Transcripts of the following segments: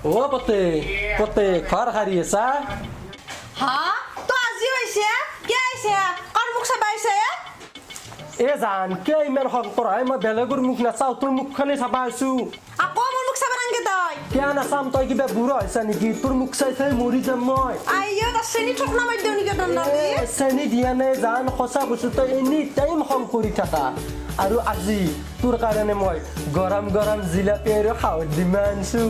ও পতে পতে খৰ খাৰি আছা হা তো আজি হৈছে কে আইছে কাৰ মুখ চাবা আইছে এ জান কে ইমান খং পৰাই মই বেলেগৰ মুখ নাচাও তোৰ মুখখনে চাবা আছো আকৌ মোৰ মুখ চাবা নাংগে তই কিয় নাচাম তই কিবা বুঢ়া হৈছা নেকি তোৰ মুখ চাই চাই মৰি যাম মই আইয়া তা চেনি ঠকনা মাৰি দিও নেকি দণ্ডা দি চেনি দিয়া নাই জান সঁচা কৈছো তই এনি টাইম খং কৰি থাকা আৰু আজি তোৰ কাৰণে মই গৰম গৰম জিলাপি আৰু খাৱত ডিমা আনিছো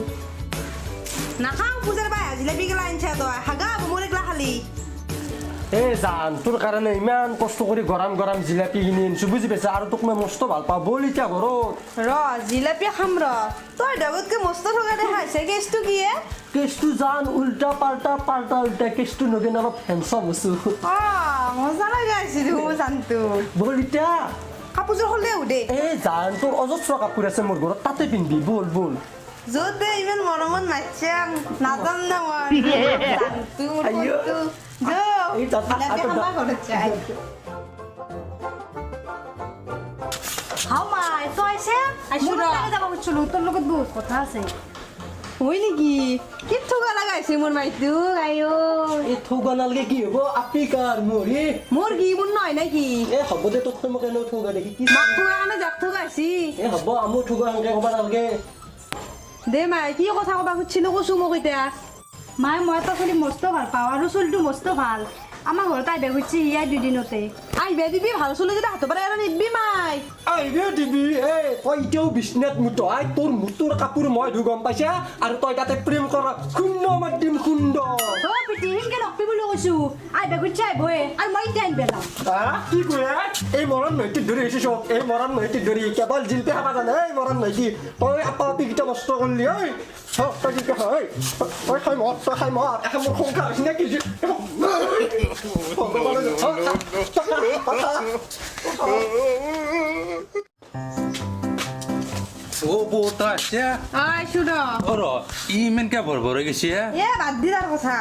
নাখাও পূজাৰ বাই জিলাপি গলা আনছা তই হাগা মোৰ একলা খালি এ জান তোৰ কাৰণে ইমান কষ্ট কৰি গৰম গৰম জিলাপি কিনি আনিছো বুজি পাইছা আৰু তোক মই মস্ত ভাল পাওঁ বল এতিয়া ঘৰত ৰ জিলাপি খাম ৰ তই ডগতকে মস্ত ঠগা দেখাইছে কেছটো কি এ কেছটো জান উল্টা পাল্টা পাল্টা উল্টা কেছটো নগেন অলপ হেণ্ডচাম হৈছো মজা লাগা আছে দেখো জানতো বল এতিয়া কাপোৰযোৰ হ'লে দে এ জান তোৰ অজস্ৰ কাপোৰ আছে মোৰ ঘৰত তাতে পিন্ধবি বল বল য'ত দে ইমান মৰমত মাতছাম নাজান না মই জানতো আইয়ো। এই তাতা হাও মাই তই আছে আইছো ৰ যাব খুজিছিলো তোৰ লগত বহুত কথা আছে হয় নেকি কি ঠগা লাগাইছে মোৰ মাইটো আইও এই থৌগা নালগে কি হ'ব আপি কাৰ মৰি মোৰ কি মোৰ নহয় নেকি এ হ'ব দে তোক মই কেনে থৌগা দেখি কি মাক ঠগা কাৰণে জাক ঠগাইছি এ হ'ব আমো থৌগা সংকে ক'ব নালগে দে মাই কি কথা ক'বা খুজিছিলো কৈছো মোক এতিয়া মায়ে মই এটা চলি মস্ত ভাল পাওঁ আৰু চলিটো মস্ত ভাল আমাৰ ঘৰত আহিব খুজিছে ইয়াই দুদিনতে আহিবা দিবি ভাল চলি যদি হাতৰ পৰা এৰা নিদবি মাই আহিবি দিবি এ তই এতিয়াও বিচনাত মুতই তোৰ মুতুৰ কাপোৰ মই ধু গম পাইছা আৰু তই তাতে প্ৰেম কৰ শূন্য মাতিম শূন্য অ পিটি হিনকে নকবি বুলি কৈছো আহিব খুজিছে আহিবই আৰু মই এতিয়া আহিব পেলাম কি কয় এই মৰণ নৈতিক ধৰি আহিছে চব এই মৰণ নৈতিক ধৰি কেৱল জিলপি খাবা জানে এই মৰণ নৈতিক তই আপা আপি কেইটা নষ্ট কৰিলি ঐ তই কি কয় তই খাই মৰ তই খাই মৰ এখন মোৰ সংসাৰ হৈছে নে কি ও বউতা আছে আইছো ৰ ওৰ ইমেনকে ভৰ গেছে এ বাদ দি তাৰ কথা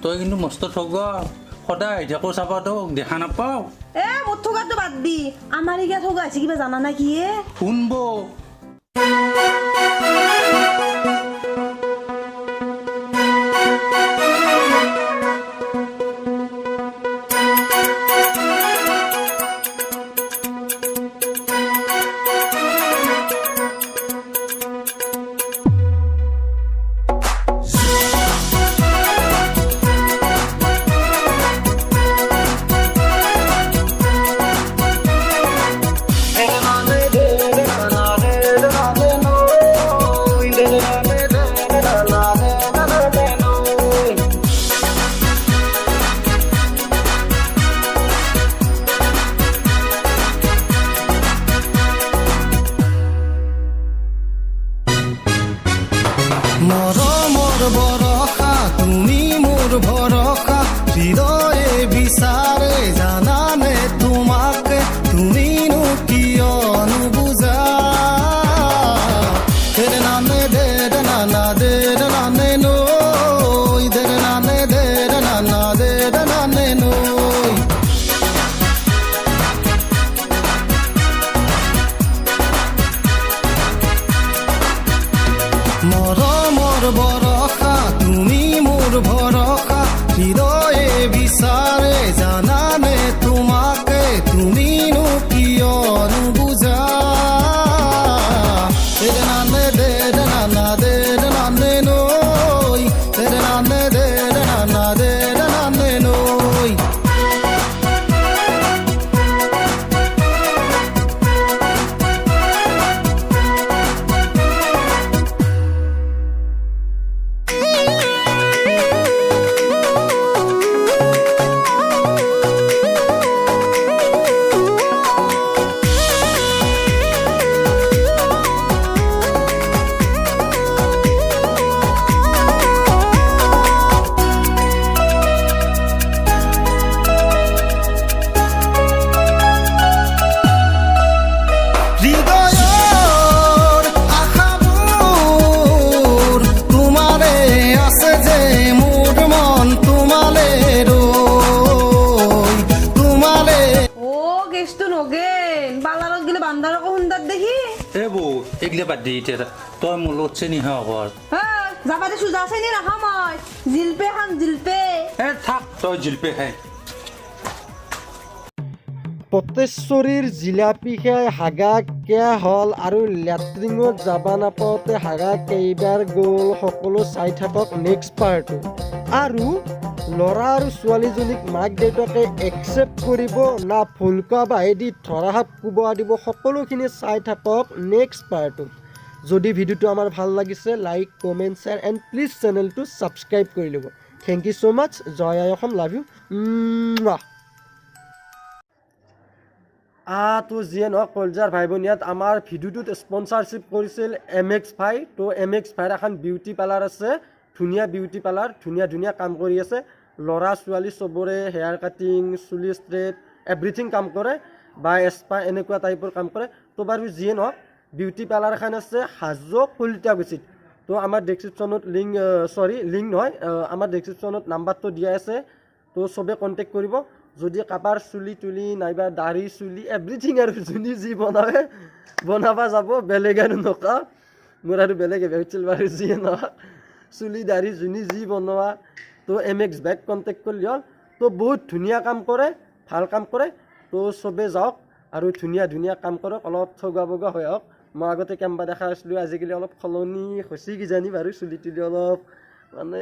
তই কিন্তু মস্ত ঠগ সদায় থাকো চাবা তো দেখা নাপাও এ মোৰ ঠগাটো বাদ দি আমাৰ ইগা ঠগা আছে কিবা জানা না কি এ শুনবো মৰমৰ বৰষা তুমি মোৰ ভৰসা হৃদয়ে বিচাৰে জানানে তোমাকে তুমিনো কিয় নুবুজা তেৰে নামে দেৰ নানা দেৰ নানে নৈ দেৰ নানে দেৰ নানা দেৰ নানে নৈ মৰমৰ বৰষা তুমি মোৰ ভৰসা হৃদয়ে বিচাৰে জানানে তোমাকে তুমিনো কিয় নুবুজা তেৰে নানে দেৰ নানা দেৰ নানে নৈ তেৰে নানে দেৰ নানা দেৰ নানে নৈ হৃদয়ৰ আশাবোৰ তোমাৰে আছে যে মোৰ মন তোমালে ৰৈ তোমালে ও কেছটো নগেন বালাৰত গেলে বান্দাৰকো সুন্দৰ দেখি এ বউ এগলে বাদ দি এতিয়া তই মোৰ লগত চেনি হা ঘর হা যাবাতে সুজা আছে নি নাখাওঁ মই জিলপে খাম জিলপে এ থাক তই জিলপি খাই পটেশ্বৰীৰ জিলাপি খাই হাগা কিয় হ'ল আৰু লেট্ৰিঙত যাব নাপাওঁতে হাগা কেইবাৰ গ'ল সকলো চাই থাকক নেক্সট পাৰ্টটো আৰু ল'ৰা আৰু ছোৱালীজনীক মাক দেউতাকে একচেপ্ট কৰিব না ফুলকা বাহেদি ধৰাহাত কোবোৱা দিব সকলোখিনি চাই থাকক নেক্সট পাৰ্টটো যদি ভিডিঅ'টো আমাৰ ভাল লাগিছে like comment share and please চেনেলটো ছাবস্ক্ৰাইব কৰি ল'ব থেংক ইউ ছ' মাছ জয় আই অসম লাভ ইউ তো যিয়ে নহওক কলজাৰ ভাই ভনীয়াত আমাৰ ভিডিঅ'টোত স্পনচাৰশ্বিপ কৰিছিল MX5 তো MX5 এখন বিউটি পাৰ্লাৰ আছে ধুনীয়া বিউটি পাৰ্লাৰ ধুনীয়া কাম কৰি আছে ল'ৰা ছোৱালী চবৰে হেয়াৰ কাটিং চুলি ষ্ট্ৰেট এভৰিথিং কাম কৰে বা এস্পা এনেকুৱা টাইপৰ কাম কৰে তো বাৰু যিয়ে নহওক বিউটি পাৰ্লাৰ এখন আছে হাজো কলিতাগুচিত তো আমাৰ ডেছক্ৰিপশ্যনত লিংক নহয় আমাৰ ডেছক্ৰিপশ্যনত নাম্বাৰটো দিয়া আছে তো চবে কণ্টেক্ট কৰিব যদি কাবাৰ চুলি তুলি নাইবা দাড়ি চুলি এভৰিথিং আৰু যোনে যি বনাব যাব বেলেগ আৰু নকা মোৰ আৰু বেলেগে ভাবিছিল বাৰু যিয়ে নহওক চুলি দাড়ি যোনে যি বনোৱা তো MX5 কণ্টেক্ট কৰিলে হ'ল তো বহুত ধুনীয়া কাম কৰে ভাল কাম কৰে তো চবে যাওক আৰু ধুনীয়া কাম কৰক অলপ ঠগা বগা হৈ হওক মই আগতে কেম্বা দেখা আছিলোঁ আজিকালি অলপ সলনি হৈছে কিজানি বাৰু চুলি তুলি অলপ মানে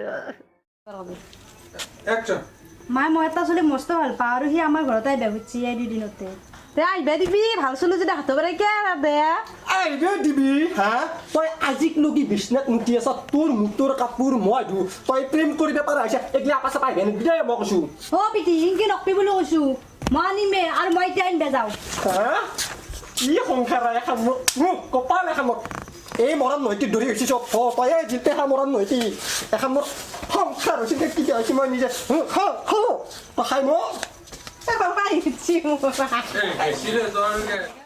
মায়ে মই এটা চলি মস্ত ভাল পাওঁ আৰু সি আমাৰ ঘৰত আহিব খুজিছে এই দুদিনতে তে আহিবা দিবি ভাল চলো যদি হাতৰ পৰা কিয় বেয়া আহিবে দিবি হা তই আজিক লগি বিছনাত মুতি আছ তোৰ মুটোৰ কাপোৰ মই ধু তই প্ৰেম কৰিব পাৰা হৈছে এগলা পাছে পাইবে নেকি দে মই কৈছোঁ অ' পিতি ইনকে নকবি বুলি কৈছোঁ মই আনিমে আৰু মই এতিয়া আনিব যাওঁ হা কি সংসাৰ এখন মোক কপাল এখন মোক এই মৰম নৈতিক ধৰি হৈছে চব তই এই জিলপে খা মৰম নৈতিক এখন মোৰ সংসাৰ হৈছে কি হৈছে মই নিজে খাই মোক পাই গেছি মোৰ এ গেছিলে তোৰ